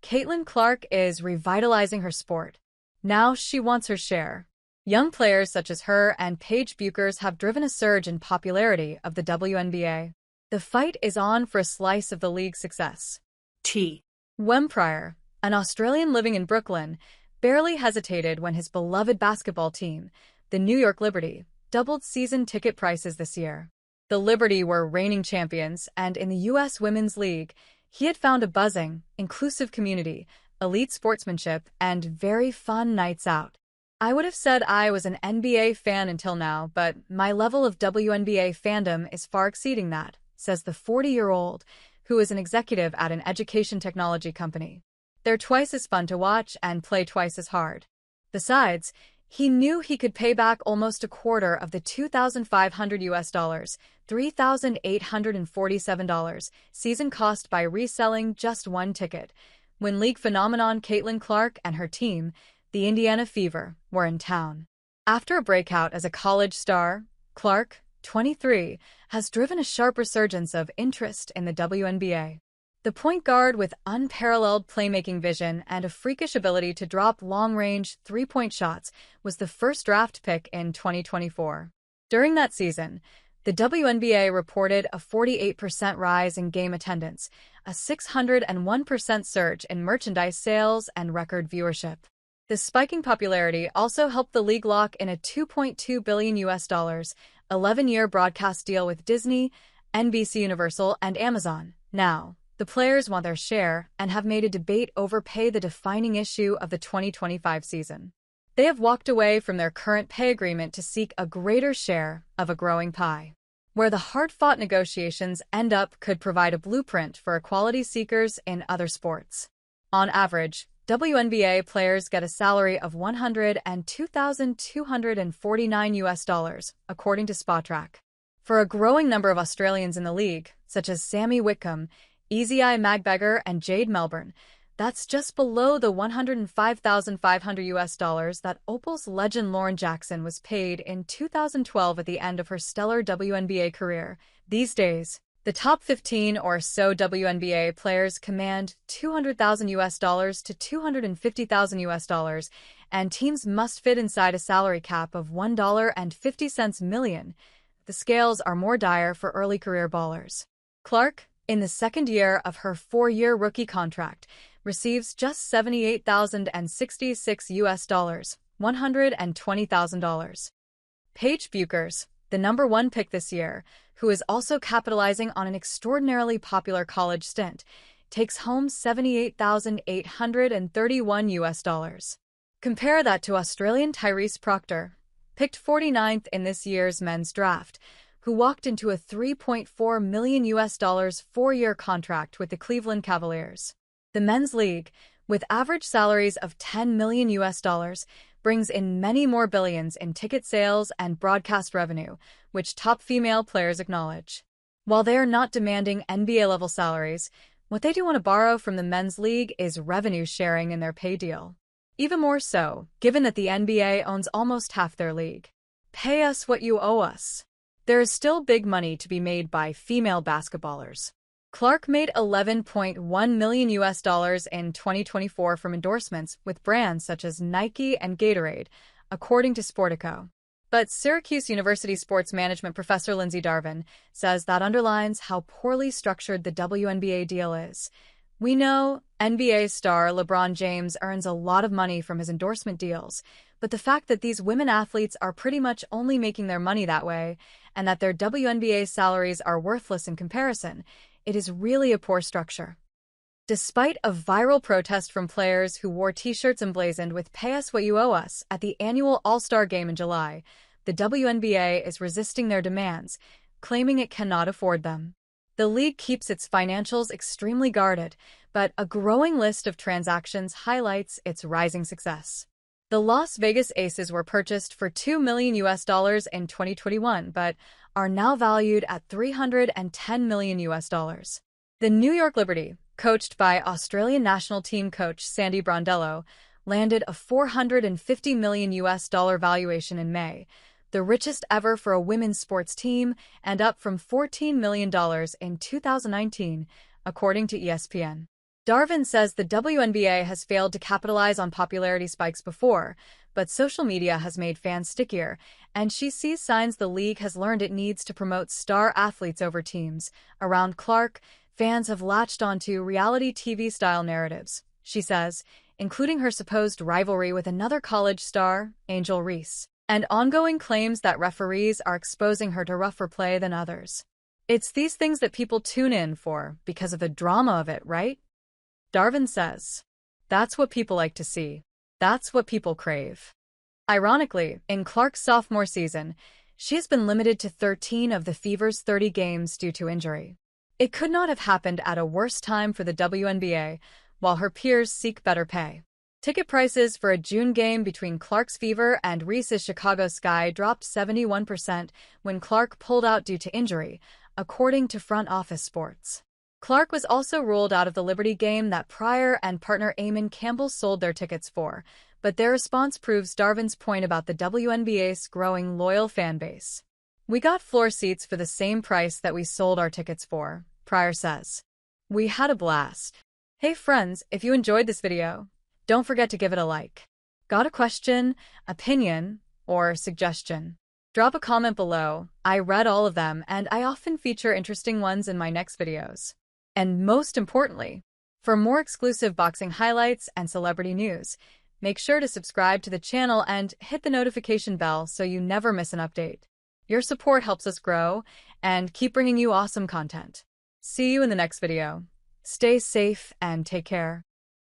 Caitlin Clark is revitalizing her sport. Now she wants her share. Young players such as her and Paige Bueckers have driven a surge in popularity of the WNBA. The fight is on for a slice of the league's success. Wem Pryor, an Australian living in Brooklyn, barely hesitated when his beloved basketball team, the New York Liberty, doubled season ticket prices this year. The Liberty were reigning champions, and in the U.S. Women's League, he had found a buzzing, inclusive community, elite sportsmanship, and very fun nights out. I would have said I was an NBA fan until now, but my level of WNBA fandom is far exceeding that, says the 40-year-old, who is an executive at an education technology company. They're twice as fun to watch and play twice as hard. Besides, he knew he could pay back almost a quarter of the $2,500 $3,847 season cost by reselling just one ticket, when league phenomenon Caitlin Clark and her team, the Indiana Fever, were in town. After a breakout as a college star, Clark, 23, has driven a sharp resurgence of interest in the WNBA. The point guard with unparalleled playmaking vision and a freakish ability to drop long-range three-point shots was the first draft pick in 2024. During that season, the WNBA reported a 48% rise in game attendance, a 601% surge in merchandise sales, and record viewership. The spiking popularity also helped the league lock in a $2.2 billion 11-year broadcast deal with Disney, NBC Universal, and Amazon. Now, the players want their share and have made a debate over pay the defining issue of the 2025 season. They have walked away from their current pay agreement to seek a greater share of a growing pie. Where the hard-fought negotiations end up could provide a blueprint for equality seekers in other sports. On average, WNBA players get a salary of $102,249, according to Spotrac. For a growing number of Australians in the league, such as Sammy Whitcomb, Easy Eye Magbegor, and Jade Melbourne, that's just below the $105,500 that Opal's legend Lauren Jackson was paid in 2012 at the end of her stellar WNBA career. These days, the top 15 or so WNBA players command $200,000 to $250,000, and teams must fit inside a salary cap of $1.50 million. The scales are more dire for early career ballers. Clark, in the second year of her 4-year rookie contract, receives just $78,066, $120,000. Paige Bueckers, the #1 pick this year, who is also capitalizing on an extraordinarily popular college stint, takes home $78,831. Compare that to Australian Tyrese Proctor, picked 49th in this year's men's draft, who walked into a $3.4 million 4-year contract with the Cleveland Cavaliers. The men's league, with average salaries of $10 million, brings in many more billions in ticket sales and broadcast revenue, which top female players acknowledge. While they are not demanding NBA-level salaries, what they do want to borrow from the men's league is revenue sharing in their pay deal. Even more so, given that the NBA owns almost half their league. Pay us what you owe us. There is still big money to be made by female basketballers. Clark made $11.1 million in 2024 from endorsements with brands such as Nike and Gatorade, according to Sportico. But Syracuse University sports management professor Lindsay Darvin says that underlines how poorly structured the WNBA deal is. We know NBA star LeBron James earns a lot of money from his endorsement deals, but the fact that these women athletes are pretty much only making their money that way, and that their WNBA salaries are worthless in comparison, it is really a poor structure. Despite a viral protest from players who wore t-shirts emblazoned with "Pay us what you owe us" at the annual All-Star Game in July, the WNBA is resisting their demands, claiming it cannot afford them. The league keeps its financials extremely guarded, but a growing list of transactions highlights its rising success. The Las Vegas Aces were purchased for $2 million in 2021, but are now valued at $310 million. The New York Liberty, coached by Australian national team coach Sandy Brondello, landed a $450 million valuation in May, the richest ever for a women's sports team and up from $14 million in 2019, according to ESPN. Darvin says the WNBA has failed to capitalize on popularity spikes before, but social media has made fans stickier, and she sees signs the league has learned it needs to promote star athletes over teams. Around Clark, fans have latched onto reality TV-style narratives, she says, including her supposed rivalry with another college star, Angel Reese, and ongoing claims that referees are exposing her to rougher play than others. It's these things that people tune in for because of the drama of it, right? Darvin says, that's what people like to see. That's what people crave. Ironically, in Clark's sophomore season, she has been limited to 13 of the Fever's 30 games due to injury. It could not have happened at a worse time for the WNBA, while her peers seek better pay. Ticket prices for a June game between Clark's Fever and Reese's Chicago Sky dropped 71% when Clark pulled out due to injury, according to Front Office Sports. Clark was also ruled out of the Liberty game that Pryor and partner Eamon Campbell sold their tickets for, but their response proves Darvin's point about the WNBA's growing loyal fan base. We got floor seats for the same price that we sold our tickets for, Pryor says. We had a blast. Hey friends, if you enjoyed this video, don't forget to give it a like. Got a question, opinion, or suggestion? Drop a comment below. I read all of them, and I often feature interesting ones in my next videos. And most importantly, for more exclusive boxing highlights and celebrity news, make sure to subscribe to the channel and hit the notification bell so you never miss an update. Your support helps us grow and keep bringing you awesome content. See you in the next video. Stay safe and take care.